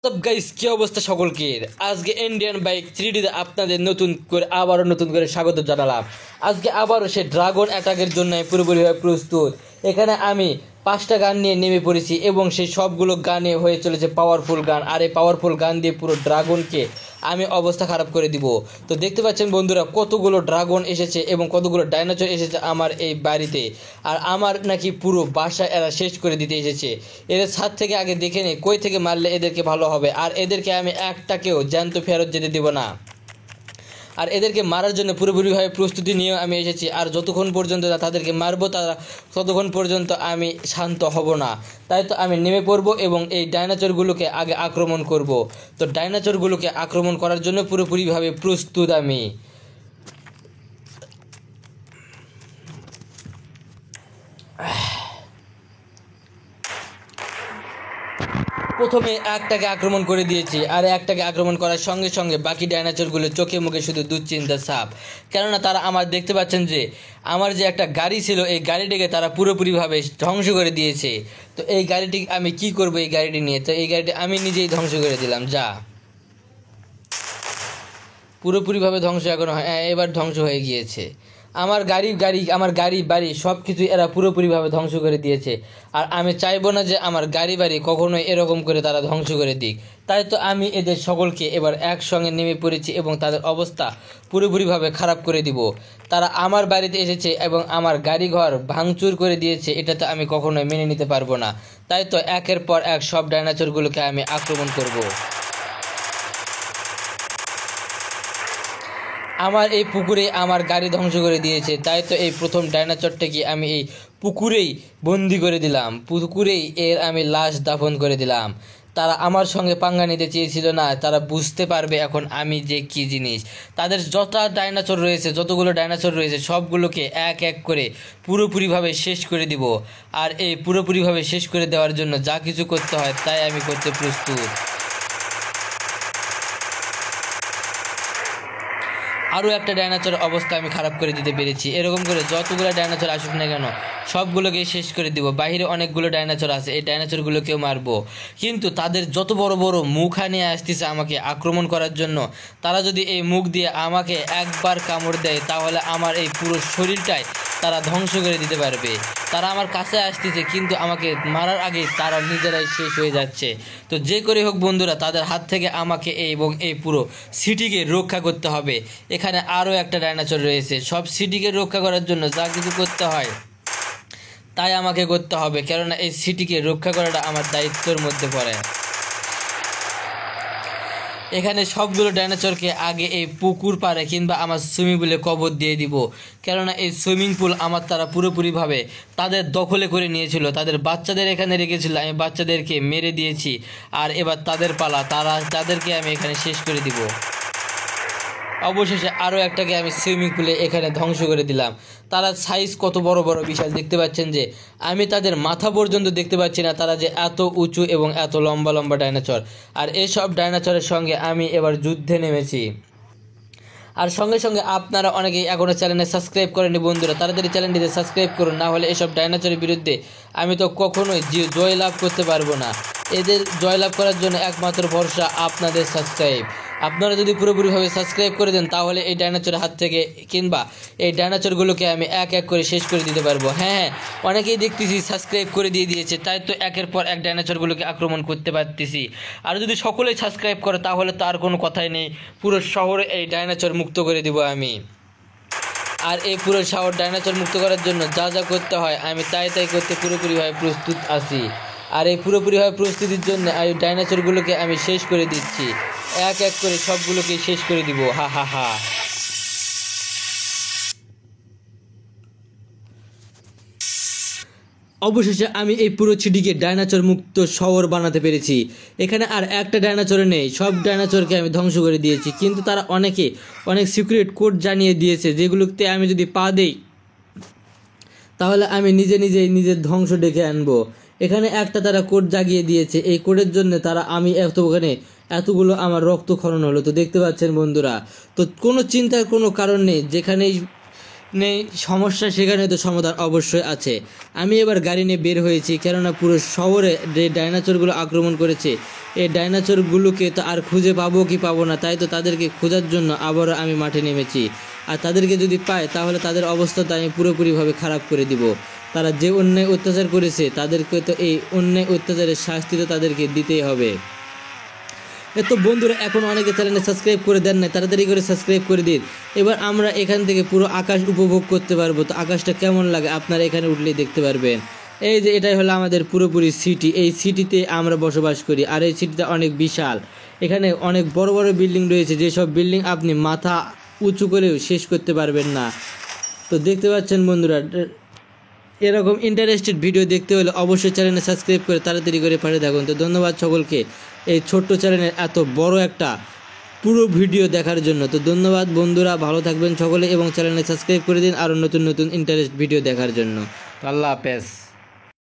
সব গাইস কি অবস্থা সকলকে আজকে ইন্ডিয়ান বাইক 3D তে আপনাদের নতুন করে স্বাগত জানালাম। আজকে আবারও সে ড্রাগন অ্যাটাকের জন্য পুরোপুরিভাবে প্রস্তুত। এখানে আমি 5টা গান নিয়ে নেমে পড়েছি এবং সেই সবগুলো গানে হয়ে চলেছে পাওয়ারফুল গান। আর এই পাওয়ারফুল গান দিয়ে পুরো ড্রাগনকে আমি অবস্থা খারাপ করে দিব। তো দেখতে পাচ্ছেন বন্ধুরা কতগুলো ড্রাগন এসেছে এবং কতগুলো ডাইনোসর এসেছে আমার এই বাড়িতে। আর আমার নাকি পুরো বাসা এরা শেষ করে দিতে এসেছে। এদের ছাদ থেকে আগে দেখে নেই কই থেকে মারলে এদেরকে ভালো হবে। আর এদেরকে আমি একটাকেও জ্যান্ত ফেরত যেতে দেব না। আর এদেরকে মারার জন্য পুরোপুরিভাবে প্রস্তুতি নিয়ে আমি এসেছি। আর যতক্ষণ পর্যন্ত না তাদেরকে মারবো ততক্ষণ পর্যন্ত আমি শান্ত হব না। তাই তো আমি নেমে পড়বো এবং এই ডাইনোসরগুলোকে আগে আক্রমণ করব। তো ডাইনোসরগুলোকে আক্রমণ করার জন্য পুরোপুরিভাবে প্রস্তুত আমি। প্রথমে একটাকে আক্রমণ করে দিয়েছি। আর একটাকে আক্রমণ করার সঙ্গে সঙ্গে বাকি ডাইনোসরগুলো চোখে মুখে শুধু দুশ্চিন্তার ছাপ। কেননা তারা আমার দেখতে পাচ্ছেন যে আমার যে একটা গাড়ি ছিল এই গাড়িটিকে তারা পুরোপুরিভাবে ধ্বংস করে দিয়েছে। তো এই গাড়িটি আমি কি করব এই গাড়িটি নিয়ে? তো এই গাড়িটি আমি নিজেই ধ্বংস করে দিলাম। যা পুরোপুরিভাবে ধ্বংস এখনো হয়, এবার ধ্বংস হয়ে গিয়েছে। আমার আমার গাড়ি বাড়ি সব কিছু এরা পুরোপুরিভাবে ধ্বংস করে দিয়েছে। আর আমি চাইবো না যে আমার গাড়ি বাড়ি কখনোই এরকম করে তারা ধ্বংস করে দিক। তাই তো আমি এদের সকলকে এবার একসঙ্গে নেমে পড়েছি এবং তাদের অবস্থা পুরোপুরিভাবে খারাপ করে দিব। তারা আমার বাড়িতে এসেছে এবং আমার গাড়ি ঘর ভাঙচুর করে দিয়েছে, এটা তো আমি কখনোই মেনে নিতে পারবো না। তাই তো একের পর এক সব ডাইনোসরগুলোকে আমি আক্রমণ করব। আমার এই পুকুরে আমার গাড়ি ধ্বংস করে দিয়েছে। তাই তো এই প্রথম ডাইনোসরটাকে আমি এই পুকুরেই বন্দি করে দিলাম, পুকুরেই এর আমি লাশ দাফন করে দিলাম। তারা আমার সঙ্গে পাঙ্গা নিতে চেয়েছিল না, তারা বুঝতে পারবে এখন আমি যে কী জিনিস। তাদের যতগুলো ডাইনোসর রয়েছে সবগুলোকে এক এক করে পুরোপুরিভাবে শেষ করে দিব। আর এই পুরোপুরিভাবে শেষ করে দেওয়ার জন্য যা কিছু করতে হয় তাই আমি করতে প্রস্তুত। আরও একটা ডাইনোসর অবস্থা আমি খারাপ করে দিতে পেরেছি। এরকম করে যতগুলো ডাইনোসর আসুক না কেন সবগুলোকেই শেষ করে দিব। বাইরে অনেকগুলো ডাইনোসর আছে, এই ডাইনোসরগুলোকেও মারবো। কিন্তু তাদের যত বড় বড় মুখ নিয়ে আসতেছে আমাকে আক্রমণ করার জন্য, তারা যদি এই মুখ দিয়ে আমাকে একবার কামড় দেয় তাহলে আমার এই পুরো শরীরটাই তারা ধ্বংস করে দিতে পারবে। তারা আমার কাছে আসতেছে কিন্তু আমাকে মারার আগে তারা নিজেরাই শেষ হয়ে যাচ্ছে। তো যে করে হোক বন্ধুরা তাদের হাত থেকে আমাকে এবং এই পুরো সিটিকে রক্ষা করতে হবে। এখানে আরও একটা ডাইনোসর রয়েছে, সব সিটিকে রক্ষা করার জন্য যা কিছু করতে হয় তাই আমাকে করতে হবে, কেননা এই সিটিকে রক্ষা করাটা আমার দায়িত্বের মধ্যে পড়ে। এখানে সবগুলো ডাইনোসরকে আগে এই পুকুর পাড়ে কিংবা আমার সুইমিং পুলে কবর দিয়ে দিব, কেননা এই সুইমিং পুল আমার তারা পুরোপুরিভাবে তাদের দখলে করে নিয়েছিল। তাদের বাচ্চাদের এখানে রেখেছিল, আমি বাচ্চাদেরকে মেরে দিয়েছি। আর এবার তাদের পালা, তাদেরকে আমি এখানে শেষ করে দিব। অবশেষে আরও একটাকে আমি সুইমিং পুলে এখানে ধ্বংস করে দিলাম। তারা সাইজ কত বড় বড় বিশাল, দেখতে পাচ্ছেন যে আমি তাদের মাথা পর্যন্ত দেখতে পাচ্ছি না, তারা যে এত উঁচু এবং এত লম্বা লম্বা ডাইনোসর। আর এসব ডাইনোসরের সঙ্গে আমি এবার যুদ্ধে নেমেছি। আর সঙ্গে সঙ্গে আপনারা অনেকেই এখনও চ্যানেলে সাবস্ক্রাইব করেনি বন্ধুরা, তাড়াতাড়ি চ্যানেলটিতে সাবস্ক্রাইব করুন, না হলে এসব ডাইনোসরের বিরুদ্ধে আমি তো কখনোই জয়লাভ করতে পারবো না। এদের জয়লাভ করার জন্য একমাত্র ভরসা আপনাদের সাবস্ক্রাইব। আপনারা যদি পুরোপুরিভাবে সাবস্ক্রাইব করে দেন তাহলে এই ডাইনোসরের হাত থেকে কিংবা এই ডাইনোসরগুলোকে আমি এক এক করে শেষ করে দিতে পারবো। হ্যাঁ, অনেকেই দেখতেছি সাবস্ক্রাইব করে দিয়েছে, তাই তো একের পর এক ডাইনোসরগুলোকে আক্রমণ করতে পারতেছি। আর যদি সকলেই সাবস্ক্রাইব করে তাহলে তো আর কোনো কথাই নেই, পুরো শহরে এই ডাইনোসর মুক্ত করে দিব আমি। আর এই পুরো শহর ডাইনোসর মুক্ত করার জন্য যা যা করতে হয় আমি তাই করতে পুরোপুরিভাবে প্রস্তুত আছি। আর এই পুরোপুরিভাবে প্রস্তুতির জন্য এই ডাইনোসরগুলোকে আমি শেষ করে দিচ্ছি, এক এক করে সবগুলোকে শেষ করে দিব। হা হা হা। অবশেষে আমি এই পুরো সিটিকে ডাইনোসর মুক্ত শহর বানাতে পেরেছি। এখানে আর একটা ডাইনোসর নেই, সব ডাইনোসরকে আমি ধ্বংস করে দিয়েছি। কিন্তু তারা অনেক সিক্রেট কোড জানিয়ে দিয়েছে, যেগুলোতে আমি যদি পা দেই তাহলে আমি নিজের ধ্বংস ডেকে আনবো। এখানে একটা তারা কোড জাগিয়ে দিয়েছে, এই কোডের জন্য আমি এতগুলো আমার রক্তক্ষরণ হলো। তো দেখতে পাচ্ছেন বন্ধুরা, তো কোনো চিন্তার কোনো কারণ নেই। যেখানেই নেই সমস্যা, সেখানে তো সমাধান অবশ্যই আছে। আমি এবার গাড়ি নিয়ে বের হয়েছি, কেননা পুরো শহরে যে ডাইনোসরগুলো আক্রমণ করেছে এই ডাইনোসরগুলোকে তো আর খুঁজে পাবো কি পাবো না, তাই তো তাদেরকে খোঁজার জন্য আবারও আমি মাঠে নেমেছি। আর তাদেরকে যদি পাই তাহলে তাদের অবস্থা তো আমি পুরোপুরিভাবে খারাপ করে দিব। তারা যে অন্যায় অত্যাচার করেছে তাদেরকে তো এই অন্যায় অত্যাচারের শাস্তি তো তাদেরকে দিতেই হবে। তো বন্ধুরা, এখন অনেকে চ্যানেলে সাবস্ক্রাইব করে দেন না, তাড়াতাড়ি করে সাবস্ক্রাইব করে দিন। এবার আমরা এখান থেকে পুরো আকাশ উপভোগ করতে পারবো। তো আকাশটা কেমন লাগে আপনারা এখানে উঠলেই দেখতে পারবেন। এই যে এটাই হলো আমাদের পুরোপুরি সিটি, এই সিটিতে আমরা বসবাস করি। আর এই সিটিটা অনেক বিশাল, এখানে অনেক বড় বড় বিল্ডিং রয়েছে, যেসব বিল্ডিং আপনি মাথা উঁচু করেও শেষ করতে পারবেন না। তো দেখতে পাচ্ছেন বন্ধুরা, এরকম ইন্টারেস্টেড ভিডিও দেখতে হলে অবশ্যই চ্যানেলে সাবস্ক্রাইব করে তাড়াতাড়ি করে পাশে থাকুন। তো ধন্যবাদ সকলকে এই ছোট্ট চ্যানেলের এত বড় একটা পুরো ভিডিও দেখার জন্য। তো ধন্যবাদ বন্ধুরা, ভালো থাকবেন সকলে এবং চ্যানেলে সাবস্ক্রাইব করে দিন আরও নতুন নতুন ইন্টারেস্ট ভিডিও দেখার জন্য। আল্লাহ হাফেজ।